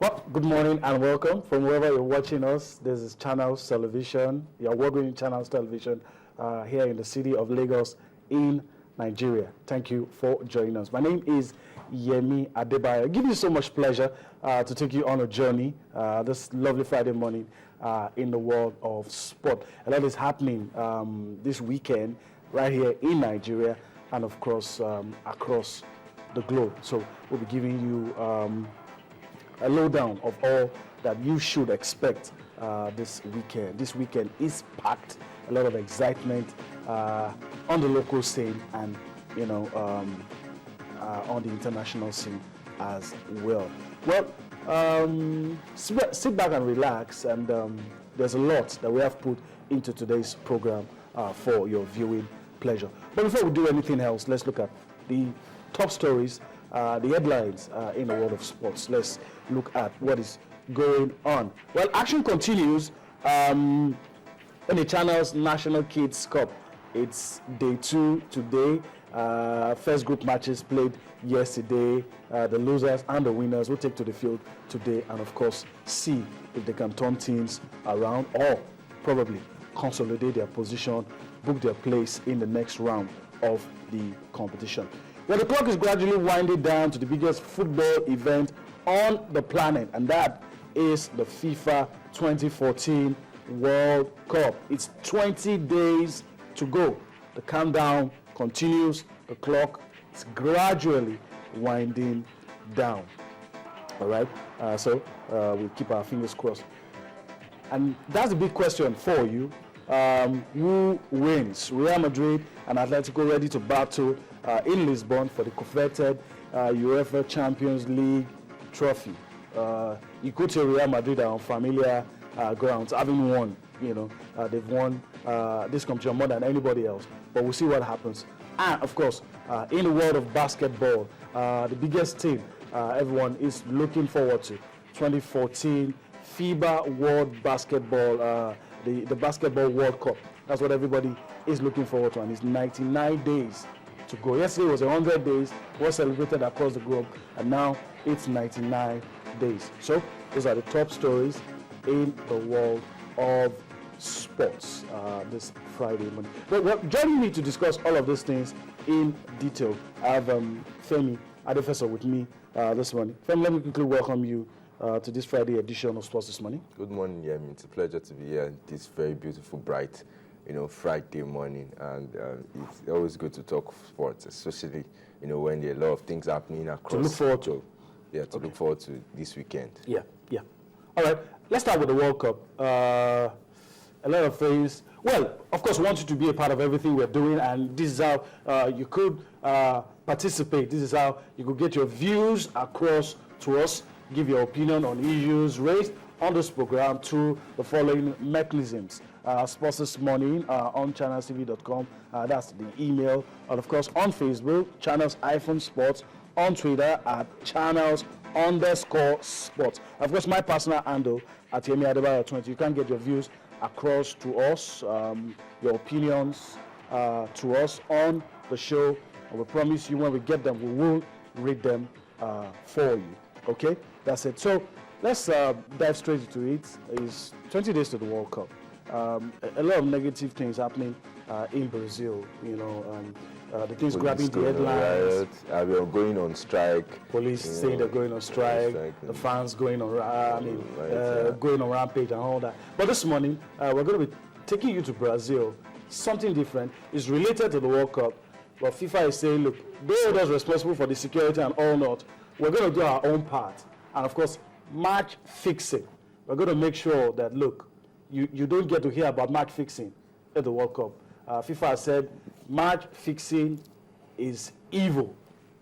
Well, good morning and welcome from wherever you're watching us. This is Channels Television, your award-winning Channels Television here in the city of Lagos in Nigeria. Thank you for joining us. My name is Yemi Adebayo. It gives me so much pleasure to take you on a journey this lovely Friday morning in the world of sport. A lot is happening this weekend right here in Nigeria and of course across the globe. So we'll be giving you a lowdown of all that you should expect this weekend. This weekend is packed, a lot of excitement on the local scene and, you know, on the international scene as well. Well, sit back and relax, and there's a lot that we have put into today's program for your viewing pleasure. But before we do anything else, let's look at the top stories, the headlines in the world of sports. Let's look at what is going on. Well, action continues in the Channels National Kids Cup. It's day 2 today. First group matches played yesterday. The losers and the winners will take to the field today and, of course, see if they can turn things around or probably consolidate their position, book their place in the next round of the competition. Well, the clock is gradually winding down to the biggest football event on the planet, and that is the FIFA 2014 World Cup. It's 20 days to go. The countdown continues. The clock is gradually winding down. All right, so we'll keep our fingers crossed. And that's the big question for you. Who wins? Real Madrid and Atletico ready to battle in Lisbon for the coveted UEFA Champions League trophy. You could say Real Madrid are on familiar grounds, having won. You know, they've won this competition more than anybody else. But we'll see what happens. And of course, in the world of basketball, the biggest team everyone is looking forward to, 2014 FIBA World Basketball, the Basketball World Cup. That's what everybody is looking forward to, and it's 99 days to go. Yesterday was 100 days, was celebrated across the globe, and now it's 99 days. So those are the top stories in the world of sports this Friday morning. But joining me to discuss all of these things in detail, I have Femi Adefeso with me this morning. Femi, let me quickly welcome you to this Friday edition of Sports This Morning. Good morning, Yemi. It's a pleasure to be here this very beautiful, bright, Friday morning. And it's always good to talk sports, especially, when there are a lot of things happening across. To look forward to. Yeah, to look forward to this weekend. Yeah. All right, let's start with the World Cup. A lot of things. Well, of course, we want you to be a part of everything we're doing, and this is how you could participate. This is how you could get your views across to us, give your opinion on issues raised on this program through the following mechanisms. Sports This Morning on channelstv.com, that's the email, and of course on Facebook, Channels-Sports, on Twitter at Channels_Sports. Of course, my personal handle at Yemi Adebayo 20. You can get your views across to us, your opinions to us on the show. And we promise you when we get them, we will read them for you. Okay, that's it. So let's dive straight into it. It's 20 days to the World Cup. A lot of negative things happening in Brazil. The things police grabbing the headlines. We are going on strike. Police saying they're going on strike. The fans going on, going on rampage and all that. But this morning we're going to be taking you to Brazil. Something different. It's related to the World Cup. But FIFA is saying, look, they hold us responsible for the security and all not. We're going to do our own part. And of course, match fixing. We're going to make sure that, look, you don't get to hear about match fixing at the World Cup. FIFA has said match fixing is evil,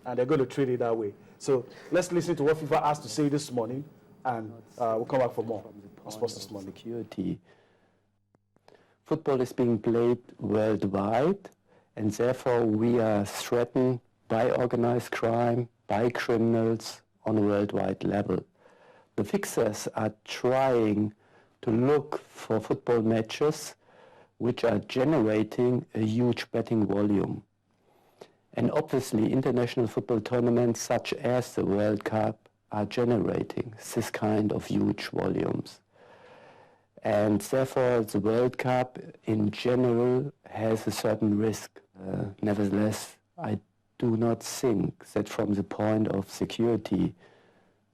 and they're going to treat it that way. So let's listen to what FIFA has to say this morning, and we'll come back for more on Sports This Morning. Security. Football is being played worldwide, and therefore we are threatened by organized crime, by criminals on a worldwide level. The fixers are trying to look for football matches which are generating a huge betting volume. And obviously international football tournaments such as the World Cup are generating this kind of huge volumes. And therefore, the World Cup in general has a certain risk. Nevertheless, I do not think that from the point of security,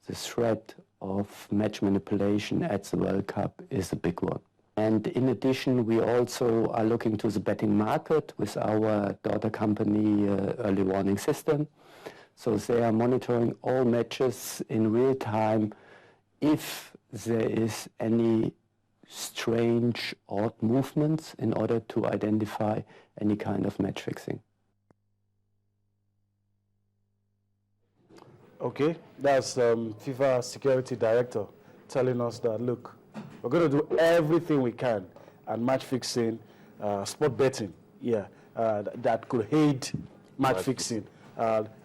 the threat of match manipulation at the World Cup is a big one. And in addition, we also are looking to the betting market with our daughter company, Early Warning System. So they are monitoring all matches in real time if there is any strange, odd movements in order to identify any kind of match fixing. Okay, that's FIFA Security Director telling us that, look, we're going to do everything we can, and match fixing, sport betting, that could aid match fixing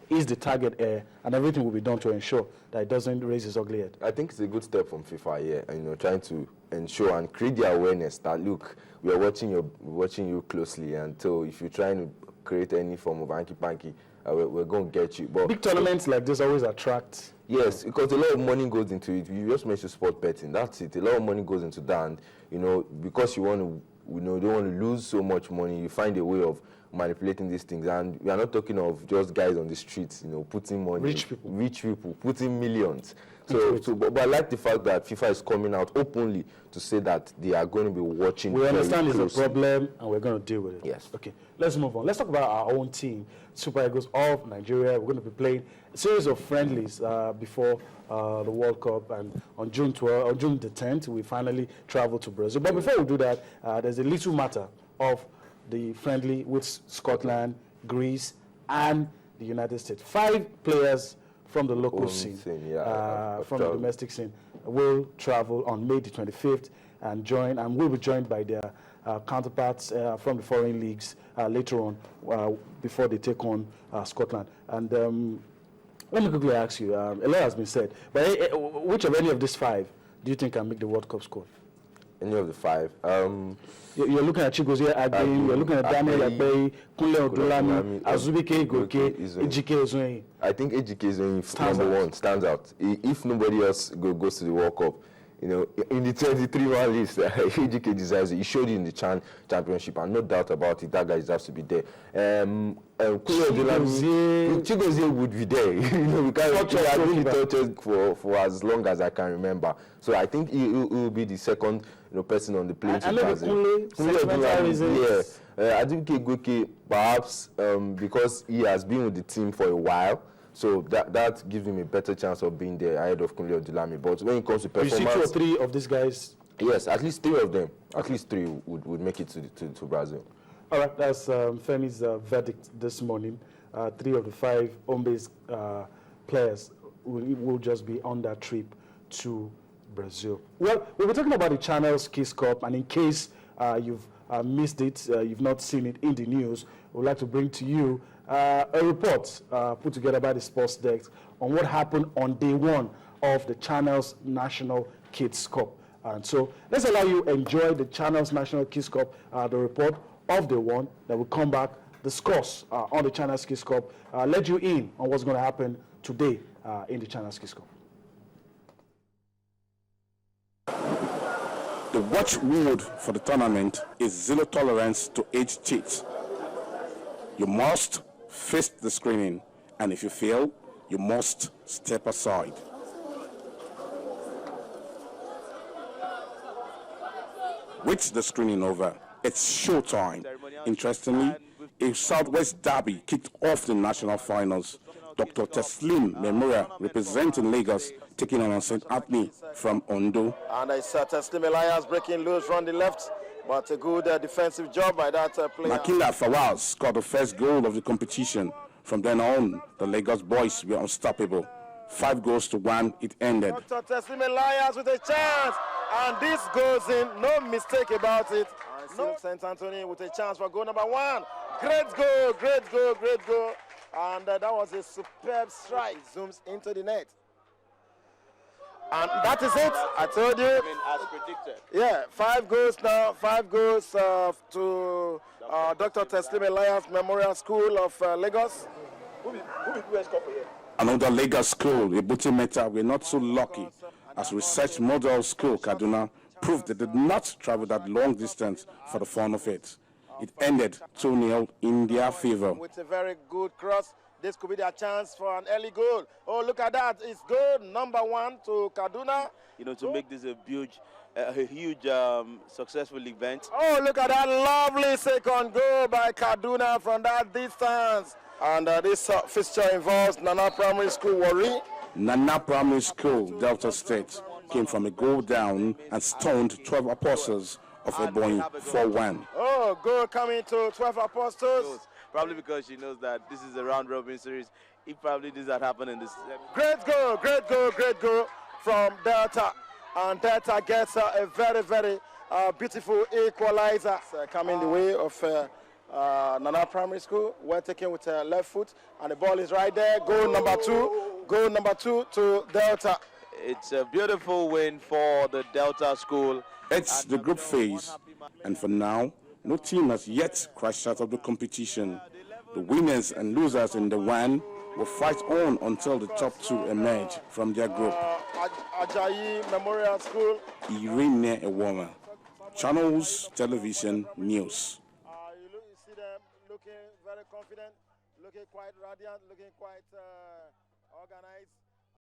is the target area, and everything will be done to ensure that it doesn't raise its ugly head. I think it's a good step from FIFA here, trying to ensure and create the awareness that, look, we are watching you closely, and so if you're trying to create any form of hanky-panky, we're going to get you. But big tournaments like this always attract. Yes, because a lot of money goes into it. You just mentioned sport betting. That's it. A lot of money goes into that, and because you want to, don't want to lose so much money, you find a way of manipulating these things. And we are not talking of just guys on the streets, putting money. Rich people putting millions. But I like the fact that FIFA is coming out openly to say that they are going to be watching. We understand it's a problem, and we're going to deal with it. Yes. Okay, let's move on. Let's talk about our own team, Super Eagles of Nigeria. We're going to be playing a series of friendlies before the World Cup, and on June the 10th, we finally travel to Brazil. But before we do that, there's a little matter of the friendly with Scotland, Greece, and the United States. 5 players from the local scene, from the domestic scene, will travel on May the 25th and will be joined by their counterparts from the foreign leagues later on before they take on Scotland. And let me quickly ask you, a lot has been said, but which of any of these 5 do you think can make the World Cup squad? Any of the 5? You're looking at Chigozie Agbeyi, you're looking at Daniel Agbeyi, Kunle Odulami, Azubike Igoke, Ejike Ezoyin. I think Ejike Ezoyin, number 1, stands out. If nobody else goes to the World Cup, in the 23-man list, Ejike deserves it. He showed it in the championship, and no doubt about it, that guy deserves to be there. Chigozie would be there. We can't touch for as long as I can remember. So I think he will be the second person on the plane to pass him. Azubike Igoke, perhaps because he has been with the team for a while, so that gives him a better chance of being there ahead of Kunle Odulami. But when it comes to performance, you see 2 or 3 of these guys. Yes, at least 3 of them. At least 3 would make it to Brazil. All right, that's Femi's verdict this morning. 3 of the 5 home-based players will just be on that trip to Brazil. Well, we were talking about the Channels Kiss Cup, and in case you've missed it, you've not seen it in the news, we'd like to bring to you a report put together by the sports desk on what happened on day 1 of the Channels National Kids Cup. And so let's allow you enjoy the Channels National Kids Cup, the report of day 1, that will come back, discuss on the Channels Kids Cup, let you in on what's going to happen today in the Channels Kids Cup. The watchword for the tournament is zero tolerance to age cheats. You must face the screening, and if you fail, you must step aside. With the screening over, it's showtime. Interestingly, a Southwest derby kicked off the national finals. Dr. Teslim Memorial, representing Lagos, taking on St. Anthony from Ondo. And it's Teslim Elias breaking loose from the left, but a good defensive job by that player. Makila Fawaz scored the first goal of the competition. From then on, the Lagos boys were unstoppable. 5-1, it ended. Dr. Teslim Elias with a chance, and this goes in, no mistake about it. St. Anthony with a chance for goal number 1. Great goal, great goal, great goal. And that was a superb strike. Zooms into the net. And that is it. I told you. As predicted. Yeah, 5 goals now. 5 goals to Dr. Teslim Elias Memorial School of Lagos. Who will score for you? Another Lagos school, Ebute Meta, were not so lucky as Research Model School, Kaduna, proved they did not travel that long distance for the fun of it. It ended 2-0 in their favor. With a very good cross, this could be their chance for an early goal. Oh, look at that. It's goal number 1 to Kaduna. You know, to make this a huge successful event. Oh, look at that lovely second goal by Kaduna from that distance. And this fixture involves Nana Primary School, Warri. Nana Primary School, Delta State, came from a goal down and stoned 12 Apostles of Ebonyi 4-1. Oh, goal coming to 12 Apostles. Probably because she knows that this is a round-robin series. It probably does not happen in this. Great goal, great goal, great goal from Delta. And Delta gets a very, very beautiful equalizer. Coming the way of Nana Primary School. Well taken with left foot. And the ball is right there. Goal number 2. Goal number 2 to Delta. It's a beautiful win for the Delta School. It's the group phase. And for now, no team has yet crashed out of the competition. The winners and losers in the one will fight on until the top 2 emerge from their group. Ajayi Memorial School. Irene Ewoma, Channels Television News. You see them looking very confident, looking quite radiant, looking quite organized.